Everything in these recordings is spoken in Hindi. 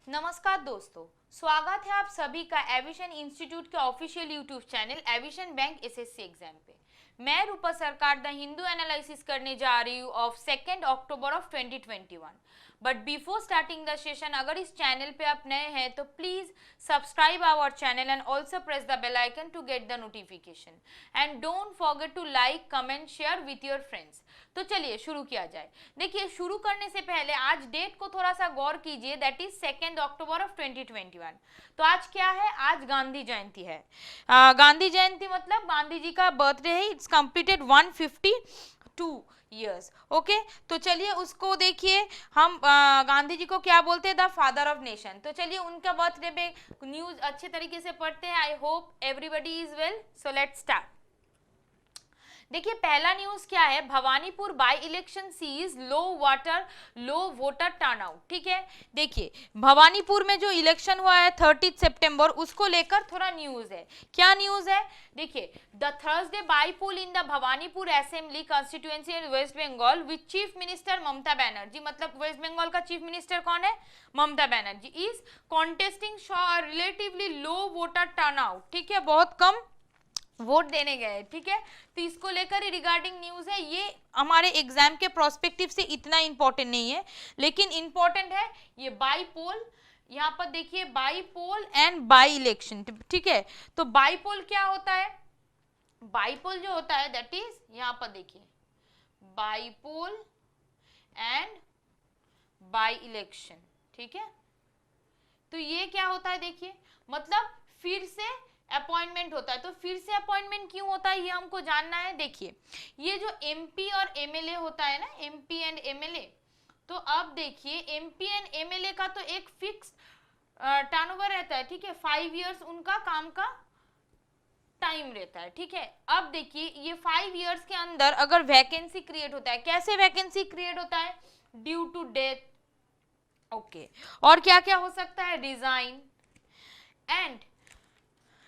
नमस्कार दोस्तों, स्वागत है आप सभी का एविशन इंस्टीट्यूट के official YouTube channel evasion bank SSC exam पे। मैं रूपा सरकार द हिंदू एनालिसिस करने जा रही हूँ of 2 October of 2021। But before starting the session, अगर इस चैनल पे आप नए हैं तो please subscribe our channel and also press the bell icon to get the notification and don't forget to like, comment, share with your friends. तो चलिए शुरू किया जाए। देखिए, शुरू करने से पहले आज डेट को थोड़ा सा गौर कीजिए, दैट इज 2 अक्टूबर ऑफ 2021। तो आज क्या है? आज गांधी जयंती है। गांधी जयंती मतलब गांधी जी का बर्थडे है। It's completed 152 years. ओके, तो चलिए उसको देखिए। हम गांधी जी को क्या बोलते हैं? The father of nation. तो चलिए उनका बर्थडे पे न्यूज अच्छे तरीके से पढ़ते हैं। I hope everybody is well, so let's start. देखिए, पहला न्यूज क्या है? Bhawanipur by election sees low voter turnout. ठीक है, देखिए भवानीपुर में जो इलेक्शन हुआ है 30 सितंबर, उसको लेकर थोड़ा न्यूज है। क्या न्यूज है? देखिए, the Thursday bypoll in the Bhawanipur assembly constituency in West Bengal with chief minister Mamata Banerjee. मतलब वेस्ट बंगाल का चीफ मिनिस्टर कौन है? Mamata Banerjee is contesting saw relatively low voter turnout. ठीक है, बहुत कम वोट देने गए। ठीक है, तो इसको लेकर ही रिगार्डिंग न्यूज है। ये हमारे एग्जाम के प्रोस्पेक्टिव से इतना इंपॉर्टेंट नहीं है, लेकिन इंपॉर्टेंट है ये बाई पोल। यहाँ पर देखिए, by poll and by election. ठीक है, तो बाई पोल क्या होता है? बाई पोल जो होता है दैट इज, यहाँ पर देखिए, by poll and by election. ठीक है, तो ये क्या होता है? देखिए, मतलब फिर से अपॉइंटमेंट होता है। तो फिर से अपॉइंटमेंट क्यों होता है ये हमको जानना है। देखिए, ये जो एमपी और एमएलए होता है ना, एमपी एंड एमएलए, तो अब देखिए एमपी एंड एमएलए का तो एक फिक्स टर्नओवर रहता है। ठीक है, 5 इयर्स उनका काम का टाइम रहता है। ठीक है, अब देखिए ये 5 इयर्स के अंदर अगर वैकेंसी क्रिएट होता है, कैसे वैकेंसी क्रिएट होता है? Due to death. ओके, और क्या क्या हो सकता है? Resign and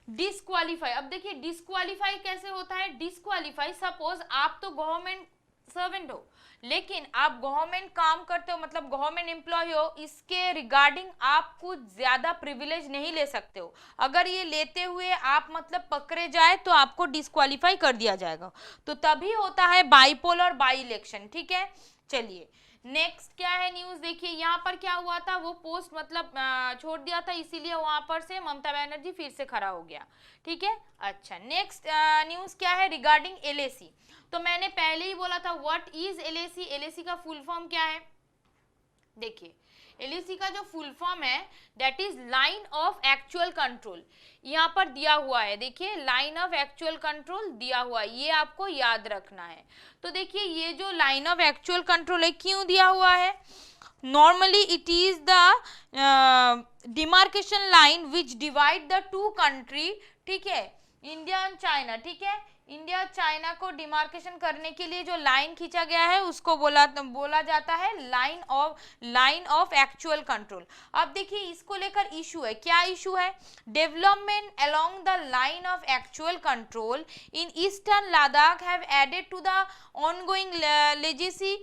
disqualify. अब देखिए डिस्क्वालीफाई कैसे होता है? डिस्क्वालीफाई, सपोज आप तो गवर्नमेंट सर्वेंट हो, लेकिन आप गवर्नमेंट काम करते हो, मतलब गवर्नमेंट एम्प्लॉय हो, इसके रिगार्डिंग आप कुछ ज्यादा प्रिविलेज नहीं ले सकते हो। अगर ये लेते हुए आप मतलब पकड़े जाए तो आपको डिस्क्वालीफाई कर दिया जाएगा। तो तभी होता है बाईपोल और बाई इलेक्शन। ठीक है, चलिए नेक्स्ट क्या है न्यूज। देखिए यहाँ पर क्या हुआ था, वो पोस्ट मतलब छोड़ दिया था, इसीलिए वहां पर से ममता बनर्जी फिर से खड़ा हो गया। ठीक है, अच्छा नेक्स्ट न्यूज क्या है? Regarding LAC. तो मैंने पहले ही बोला था व्हाट इज एलएसी। एलएसी का फुल फॉर्म क्या है? देखिए, एलएसी का जो फुल फॉर्म है that is line of actual control. यहाँ पर दिया हुआ है, देखिए लाइन ऑफ एक्चुअल कंट्रोल दिया हुआ है, ये आपको याद रखना है। तो देखिए ये जो लाइन ऑफ एक्चुअल कंट्रोल है, क्यों दिया हुआ है? Normally it is the demarcation line which divide the two country. ठीक है, इंडिया एंड चाइना। ठीक है, इंडिया चाइना को डिमार्केशन करने के लिए जो लाइन खींचा गया है उसको बोला जाता है लाइन ऑफ एक्चुअल कंट्रोल। अब देखिए इसको लेकर इशू है। क्या इशू है? Development along the line of actual control in eastern Ladakh have added to the ongoing legacy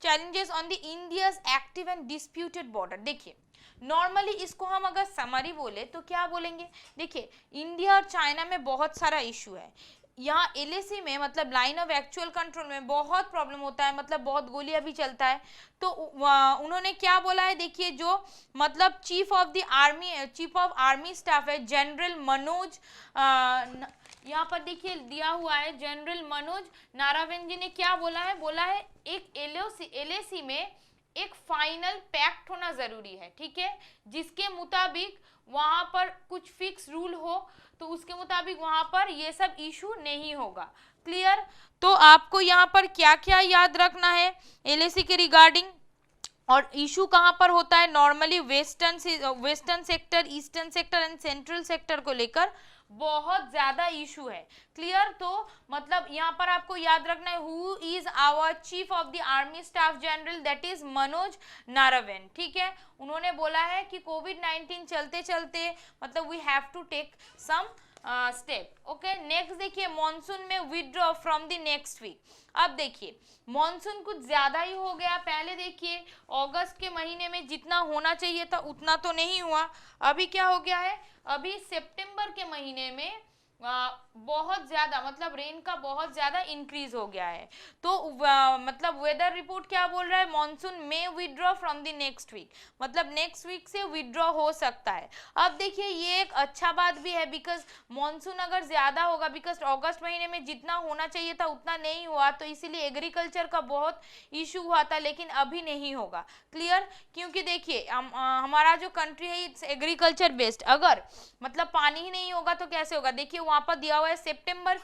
challenges on the India's active and disputed border. देखिए नॉर्मली इसको हम अगर समरी बोले तो क्या बोलेंगे? देखिए इंडिया और चाइना में बहुत सारा इशू है। यहाँ एलएसी में मतलब लाइन ऑफ एक्चुअल कंट्रोल में बहुत प्रॉब्लम होता है, मतलब बहुत गोलियां भी चलता है। तो उन्होंने क्या बोला है? देखिए जो मतलब चीफ ऑफ आर्मी स्टाफ है जनरल मनोज, यहाँ पर देखिए दिया हुआ है जनरल मनोज नारावण जी ने क्या बोला है? बोला है एक एलएसी में एक फाइनल पैक्ट होना जरूरी है। ठीक है, जिसके मुताबिक वहां पर कुछ फिक्स रूल हो, तो उसके मुताबिक वहां पर ये सब इशू नहीं होगा। क्लियर? तो आपको यहाँ पर क्या क्या याद रखना है एलएसी के रिगार्डिंग, और इशू कहां पर होता है? Normally western sector, eastern sector and central sector को लेकर बहुत ज्यादा इशू है। क्लियर? तो मतलब यहाँ पर आपको याद रखना है who is our chief of the army staff general, that is Manoj Naravane. ठीक है, उन्होंने बोला है कि कोविड-19 चलते चलते मतलब we have to take some step. Okay, next देखिए मॉनसून में withdraw from the next week. अब देखिए मॉनसून कुछ ज्यादा ही हो गया। पहले देखिए अगस्त के महीने में जितना होना चाहिए था उतना तो नहीं हुआ। अभी क्या हो गया है, अभी सितंबर के महीने में बहुत ज्यादा मतलब रेन का बहुत ज्यादा इंक्रीज हो गया है। तो मतलब वेदर रिपोर्ट क्या बोल रहा है, मॉनसून में withdraw from the next week, मतलब नेक्स्ट वीक से विथड्रॉ हो सकता है। अब देखिए ये एक अच्छा बात भी है, बिकॉज मॉनसून अगर ज्यादा होगा, बिकॉज अगस्त महीने में जितना होना चाहिए था उतना नहीं हुआ, तो इसीलिए एग्रीकल्चर का बहुत इशू हुआ था, लेकिन अभी नहीं होगा। क्लियर, क्योंकि देखिए हमारा जो कंट्री है इट्स एग्रीकल्चर बेस्ड। अगर मतलब पानी ही नहीं होगा तो कैसे होगा। देखिए वहां पर दिया हुआ है September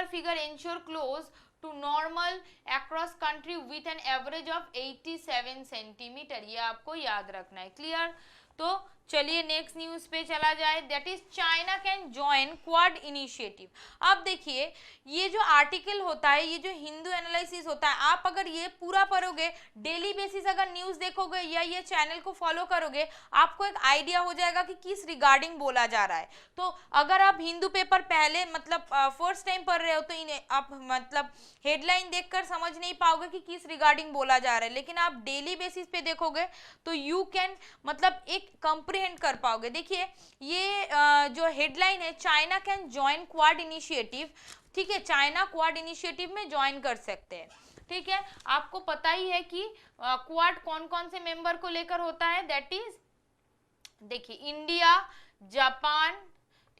figure ensure close to normal across country with an average of 87 centimetre, ये आपको याद रखना है। क्लियर, तो चलिए नेक्स्ट न्यूज पे चला जाए, that is China can join quad initiative. अब देखिए ये जो आर्टिकल होता है, ये जो हिंदू एनालिसिस होता है, आप अगर ये पूरा पढ़ोगे, डेली बेसिस अगर न्यूज देखोगे या ये चैनल को फॉलो करोगे, आपको एक आइडिया हो जाएगा कि किस रिगार्डिंग बोला जा रहा है। तो अगर आप हिंदू पेपर पहले मतलब फर्स्ट टाइम पढ़ रहे हो तो इन्हें आप मतलब हेडलाइन देखकर समझ नहीं पाओगे कि किस रिगार्डिंग बोला जा रहा है, लेकिन आप डेली बेसिस पे देखोगे तो यू कैन मतलब एक कंप्रीहेंड कर पाओगे। देखिए ये जो हेडलाइन है, China can join quad initiative, ठीक है, चाइना क्वाड इनिशिएटिव में ज्वाइन कर सकते हैं। ठीक है, आपको पता ही है कि क्वाड कौन कौन से मेंबर को लेकर होता है, दैट इज देखिए इंडिया, जापान,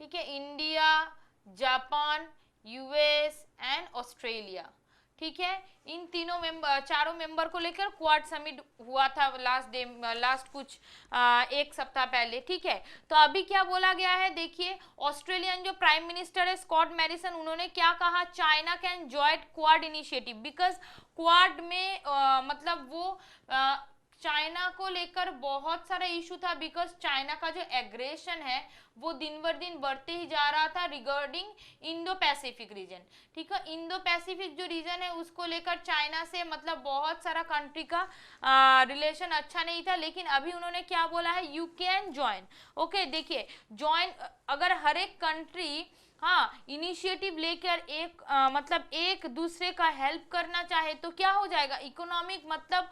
ठीक है, India, Japan, US and Australia. ठीक है, इन तीनों मेंबर, चारों मेंबर को लेकर क्वाड समिट हुआ था लास्ट कुछ एक सप्ताह पहले। ठीक है, तो अभी क्या बोला गया है, देखिए ऑस्ट्रेलियन जो प्राइम मिनिस्टर है स्कॉट मॉरिसन, उन्होंने क्या कहा, China can join quad initiative, because quad में मतलब वो चाइना को लेकर बहुत सारा इशू था, बिकॉज चाइना का जो एग्रेशन है वो दिन बर दिन बढ़ते ही जा रहा था रिगार्डिंग इंडो पैसिफिक रीजन। ठीक है, इंडो पैसिफिक जो रीजन है उसको लेकर चाइना से मतलब बहुत सारा कंट्री का रिलेशन अच्छा नहीं था, लेकिन अभी उन्होंने क्या बोला है, यू कैन ज्वाइन। ओके, देखिए ज्वाइन अगर हर एक कंट्री हाँ इनिशिएटिव लेकर एक मतलब एक दूसरे का हेल्प करना चाहे तो क्या हो जाएगा, इकोनॉमिक मतलब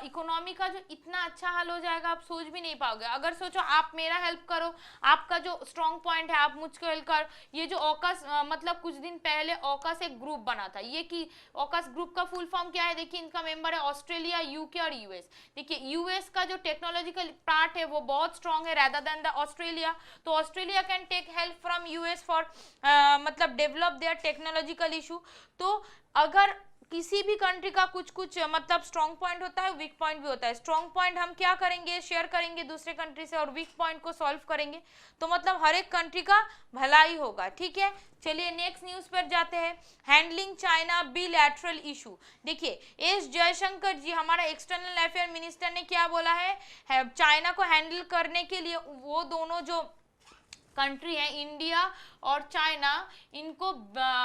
इकोनॉमी का जो इतना अच्छा हाल हो जाएगा आप सोच भी नहीं पाओगे। अगर सोचो आप मेरा हेल्प करो, आपका जो स्ट्रॉन्ग पॉइंट है आप मुझको हेल्प कर। ये जो ऑकस मतलब कुछ दिन पहले ऑकस एक ग्रुप बना था, ये कि ऑकस ग्रुप का फुल फॉर्म क्या है, देखिए इनका मेंबर है ऑस्ट्रेलिया, यूके और यूएस। देखिए यूएस का जो टेक्नोलॉजिकल पार्ट है वो बहुत स्ट्रॉन्ग है रेदर देन द ऑस्ट्रेलिया, तो Australia can take help from US for मतलब डेवलप देयर टेक्नोलॉजिकल इशू। तो अगर किसी भी कंट्री का कुछ कुछ मतलब स्ट्रॉन्ग पॉइंट होता है, वीक पॉइंट भी होता है। स्ट्रॉन्ग पॉइंट हम क्या करेंगे, शेयर करेंगे दूसरे कंट्री से, और वीक पॉइंट को सॉल्व करेंगे, तो मतलब हर एक कंट्री का भलाई होगा। ठीक है, चलिए नेक्स्ट न्यूज पर जाते हैं, हैंडलिंग चाइना बिलैटरल इशू। देखिए एस जयशंकर जी हमारा एक्सटर्नल अफेयर मिनिस्टर ने क्या बोला है, चाइना को हैंडल करने के लिए वो दोनों जो कंट्री है इंडिया और चाइना, इनको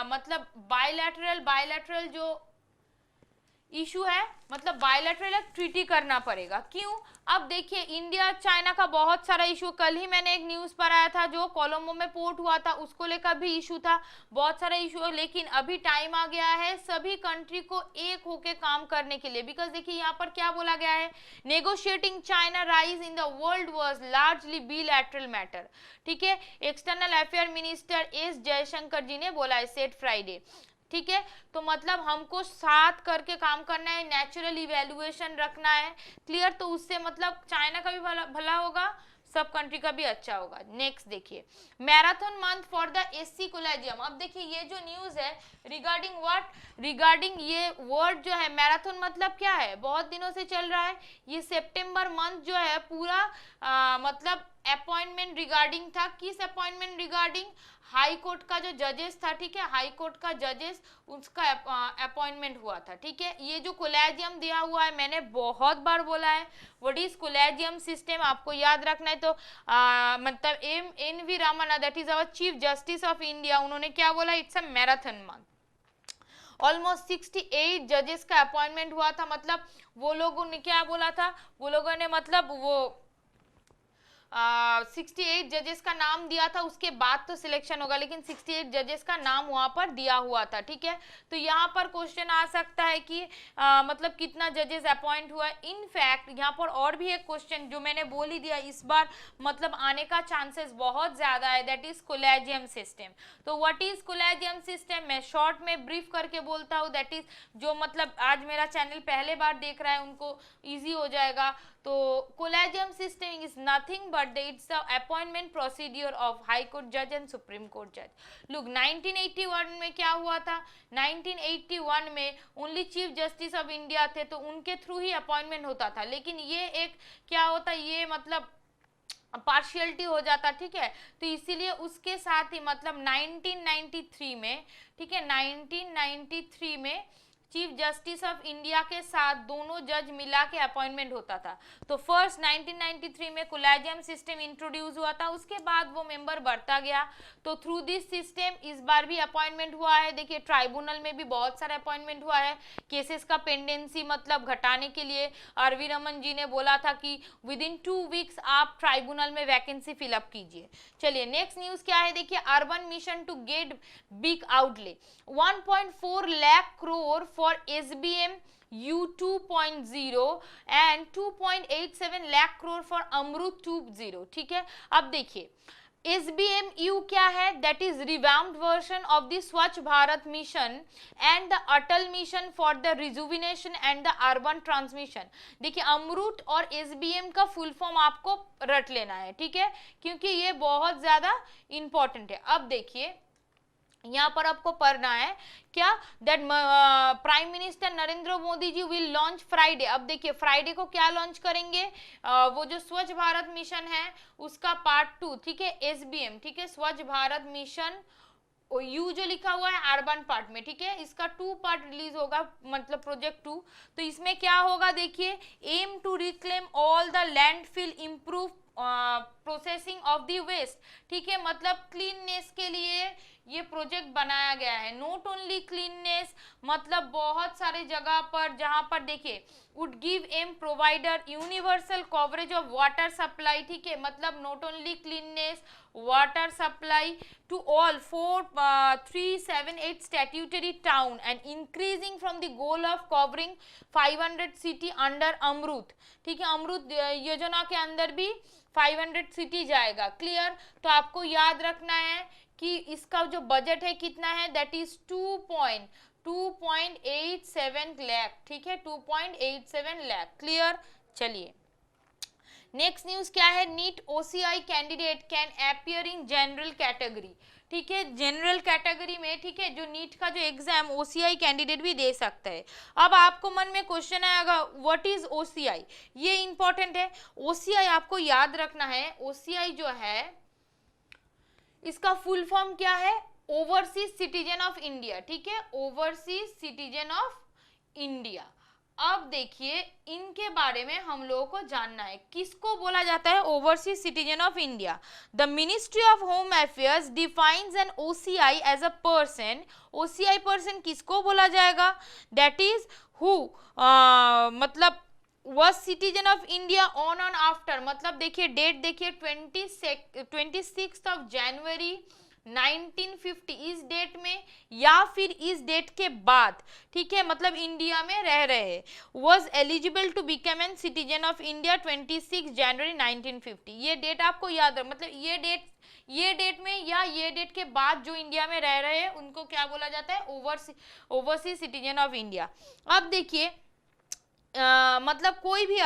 मतलब बायलैटरल जो इशू है मतलब बायलैटरल एक ट्रीटी करना पड़ेगा। क्यों, अब देखिए इंडिया चाइना का बहुत सारा इशू, कल ही मैंने एक न्यूज पर आया था जो कोलंबो में पोर्ट हुआ था उसको लेकर भी इशू था, बहुत सारे इशू, लेकिन अभी टाइम आ गया है सभी कंट्री को एक होके काम करने के लिए। बिकॉज देखिए यहाँ पर क्या बोला गया है, negotiating China rise in the world was largely bilateral matter. ठीक है, external affair minister S Jaishankar ji ने बोला है सेट फ्राइडे। ठीक है, तो मतलब हमको साथ करके काम करना है, नेचुरल इवेल्युएशन रखना है। क्लियर, तो उससे मतलब चाइना का भी भला होगा, सब कंट्री का भी अच्छा होगा। नेक्स्ट देखिए marathon month for the SC collegium. अब देखिए ये जो न्यूज है रिगार्डिंग व्हाट, रिगार्डिंग ये वर्ड जो है मैराथन मतलब क्या है, बहुत दिनों से चल रहा है ये सितंबर मंथ जो है पूरा मतलब अपॉइंटमेंट रिगार्डिंग था। किस अपॉइंटमेंट रिगार्डिंग, हाई कोर्ट का जो जजेस था, ठीक है, हाई कोर्ट का जजेस उसका अपॉइंटमेंट हुआ था। ठीक है, ये जो कोलेजियम दिया हुआ है मैंने बहुत बार बोला है, व्हाट इज कोलेजियम सिस्टम आपको याद रखना है। तो मतलब N V Ramanna that is our chief justice of India, उन्होंने क्या बोला, it's a marathon month. Almost 68 जजेस का अपॉइंटमेंट हुआ था, मतलब वो लोगों ने क्या बोला था, वो लोगों ने मतलब वो 68 जजेस का नाम दिया था, उसके बाद तो सिलेक्शन होगा, लेकिन 68 जजेस का नाम वहां पर दिया हुआ था, ठीक है। तो यहाँ पर क्वेश्चन आ सकता है कि मतलब कितना जजेस अपॉइंट हुआ है। इनफैक्ट यहाँ पर और भी एक क्वेश्चन जो मैंने बोल ही दिया, इस बार मतलब आने का चांसेस बहुत ज्यादा है, दैट इज कोलेजियम सिस्टम। तो व्हाट इज कोलेजियम सिस्टम, मैं शॉर्ट में ब्रीफ करके बोलता हूँ, दैट इज जो मतलब आज मेरा चैनल पहले बार देख रहा है उनको इजी हो जाएगा। तो collegium system is nothing but it's the appointment procedure of high court जज एंड सुप्रीम कोर्ट जज। लुक 1981 में क्या हुआ था, 1981 में only chief justice of India थे, तो उनके थ्रू ही अपॉइंटमेंट होता था। लेकिन ये एक क्या होता, ये मतलब पार्शियलिटी हो जाता, ठीक है। तो इसीलिए उसके साथ ही मतलब 1993 में, ठीक है, 1993 में चीफ जस्टिस ऑफ इंडिया के साथ दोनों जज मिला के अपॉइंटमेंट होता था। तो फर्स्ट 1993 में कोलेजियम सिस्टम इंट्रोड्यूस हुआ था, उसके बाद वो मेंबर बढ़ता गया। तो थ्रू दिस सिस्टम इस बार भी अपॉइंटमेंट हुआ है। देखिए ट्राइब्यूनल में भी बहुत सारे अपॉइंटमेंट हुआ है, केसेस का पेंडेंसी मतलब घटाने के लिए आर.वी. रमन जी ने बोला था कि विद इन 2 वीक्स आप ट्राइब्यूनल में वैकेंसी फिलअप कीजिए। चलिए नेक्स्ट न्यूज क्या है, देखिए urban mission to get big outlay 1.4 lakh crore for SBM U 2.0 and 2.87 lakh crore for AMRUT 2.0, ठीक है। अब देखिए SBMU क्या है, that is revamped version of the Swachh Bharat mission and the Atal mission for the rejuvenation and the urban transmission. देखिए अमृत और SBM का फुल फॉर्म आपको रट लेना है, ठीक है, क्योंकि ये बहुत ज्यादा इंपॉर्टेंट है। अब देखिए यहाँ पर आपको पढ़ना है क्या, that prime minister Narendra Modi ji will launch Friday. अब देखिए फ्राइडे को क्या लॉन्च करेंगे, वो जो स्वच्छ भारत मिशन है उसका पार्ट 2, ठीक है, SBM, ठीक है, स्वच्छ भारत मिशन यू जो लिखा हुआ है अर्बन पार्ट में, ठीक है, इसका 2 पार्ट रिलीज होगा, मतलब प्रोजेक्ट 2। तो इसमें क्या होगा, देखिए aim to reclaim all the landfill, improve processing of the waste, ठीक है, मतलब क्लीननेस के लिए ये प्रोजेक्ट बनाया गया है। नॉट ओनली क्लीननेस, मतलब बहुत सारे जगह पर जहां पर देखिए would give em provider universal coverage of water supply, ठीक है, मतलब not only cleanness water supply to all 4378 statutory town and increasing from the goal of covering 500 city under AMRUT, ठीक है, अमृत योजना के अंदर भी 500 सिटी जाएगा। क्लियर, तो आपको याद रखना है कि इसका जो बजट है कितना है, दैट इज 2.87 लाख, ठीक है, 2.87 लाख। क्लियर, चलिए नेक्स्ट न्यूज क्या है, NEET OCI candidate can appear in general category, ठीक है, जनरल कैटेगरी में, ठीक है, जो नीट का जो एग्जाम OCI कैंडिडेट भी दे सकता है। अब आपको मन में क्वेश्चन आएगा व्हाट इज OCI, ये इंपॉर्टेंट है। OCI आपको याद रखना है, OCI जो है इसका फुल फॉर्म क्या है, ओवरसीज सिटीजन ऑफ इंडिया, ठीक है, ओवरसीज सिटीजन ऑफ इंडिया। अब देखिए इनके बारे में हम लोगों को जानना है, किसको बोला जाता है overseas citizen of India. The ministry of home affairs defines an OCI as a person. OCI person किसको बोला जाएगा, दैट इज हु मतलब was citizen of India on and after, मतलब देखिए डेट देखिए 26 ऑफ जनवरी 1950 इस डेट में या फिर इस डेट के बाद, ठीक है, मतलब इंडिया में रह रहे हैं। was eligible to become an citizen of India 26 जनवरी 1950। ये डेट आपको याद है, मतलब ये डेट में या ये डेट के बाद जो इंडिया में रह रहे हैं उनको क्या बोला जाता है, ओवरसीज सिटीजन ऑफ इंडिया। अब देखिए मतलब कोई भी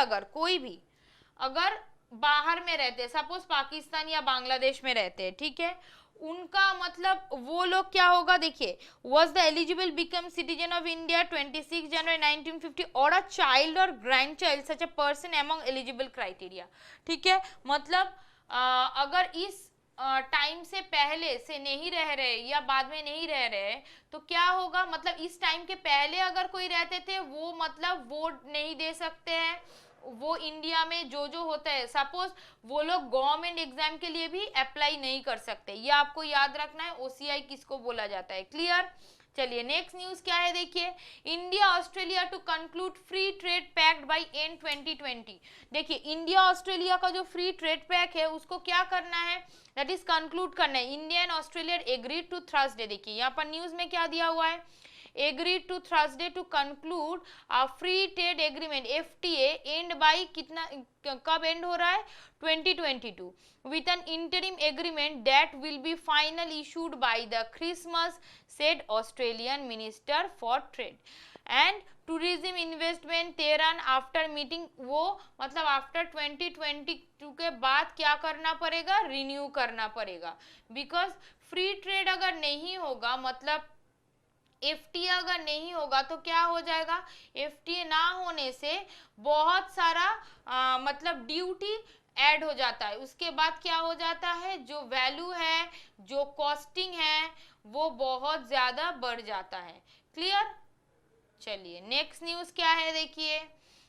अगर बाहर में रहते, सपोज पाकिस्तान या बांग्लादेश में रहते हैं, ठीक है, उनका मतलब वो लोग क्या होगा, देखिए was the eligible become citizen of India 26 January 1950 or a child or grandchild such a person among eligible criteria, ठीक है, मतलब अगर इस टाइम से पहले से नहीं रह रहे या बाद में नहीं रह रहे तो क्या होगा, मतलब इस टाइम के पहले अगर कोई रहते थे वो मतलब वोट नहीं दे सकते हैं, वो इंडिया में जो होता है, सपोज वो लोग गवर्नमेंट एग्जाम के लिए भी अप्लाई नहीं कर सकते। ये आपको याद रखना है OCI किसको बोला जाता है। क्लियर, चलिए नेक्स्ट न्यूज क्या है देखिए, India Australia to conclude free trade pact by end 2020। देखिए इंडिया ऑस्ट्रेलिया का जो फ्री ट्रेड पैक है उसको क्या करना है, दैट इज कंक्लूड करना है। India and Australia agreed to Thursday, देखिए यहाँ पर न्यूज में क्या दिया हुआ है, agreed to Thursday to conclude a free trade agreement FTA end by कितना कब एंड हो रहा है 2022 with an interim agreement that will be final issued by the Christmas, said Australian Minister for Trade and tourism investment Tehran after meeting, वो मतलब आफ्टर 2022 के बाद क्या करना पड़ेगा, रिन्यू करना पड़ेगा। बिकॉज फ्री ट्रेड अगर नहीं होगा, मतलब एफटीए अगर नहीं होगा तो क्या हो जाएगा, एफटीए ना होने से बहुत सारा मतलब ड्यूटी ऐड हो जाता है। उसके बाद क्या हो जाता है, जो वैल्यू है, जो कॉस्टिंग है, वो बहुत ज्यादा बढ़ जाता है। क्लियर। चलिए नेक्स्ट न्यूज क्या है देखिए,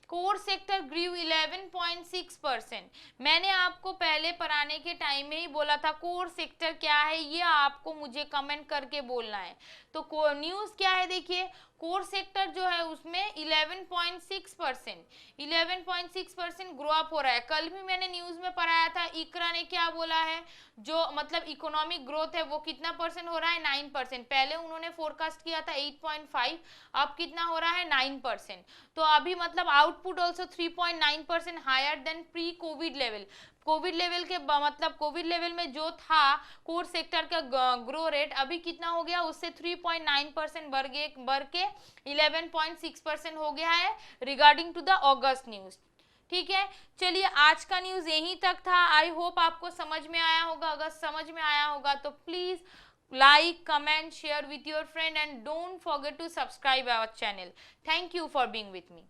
कोर सेक्टर ग्रीव 11.6%। मैंने आपको पहले पढ़ाने के टाइम में ही बोला था कोर सेक्टर क्या है, ये आपको मुझे कमेंट करके बोलना है। तो न्यूज क्या है देखिए, कोर सेक्टर जो है उसमें 11.6% ग्रो अप हो रहा है। कल भी मैंने न्यूज में पढ़ाया था, इकरा ने क्या बोला है, जो मतलब इकोनॉमिक ग्रोथ है वो कितना परसेंट हो रहा है, 9%। पहले उन्होंने फोरकास्ट किया था 8.5, अब कितना हो रहा है 9%। तो अभी मतलब output also 3.9% higher than pre covid level. Covid level के मतलब कोविड लेवल में जो था कोर सेक्टर का ग्रो रेट अभी कितना हो गया, उससे 3.9% बढ़ के 11.6% हो गया है regarding to the August news. ठीक है, चलिए आज का न्यूज यहीं तक था। आई होप आपको समझ में आया होगा। अगर समझ में आया होगा तो please like, comment, share with your friend and don't forget to subscribe our channel. Thank you for being with me.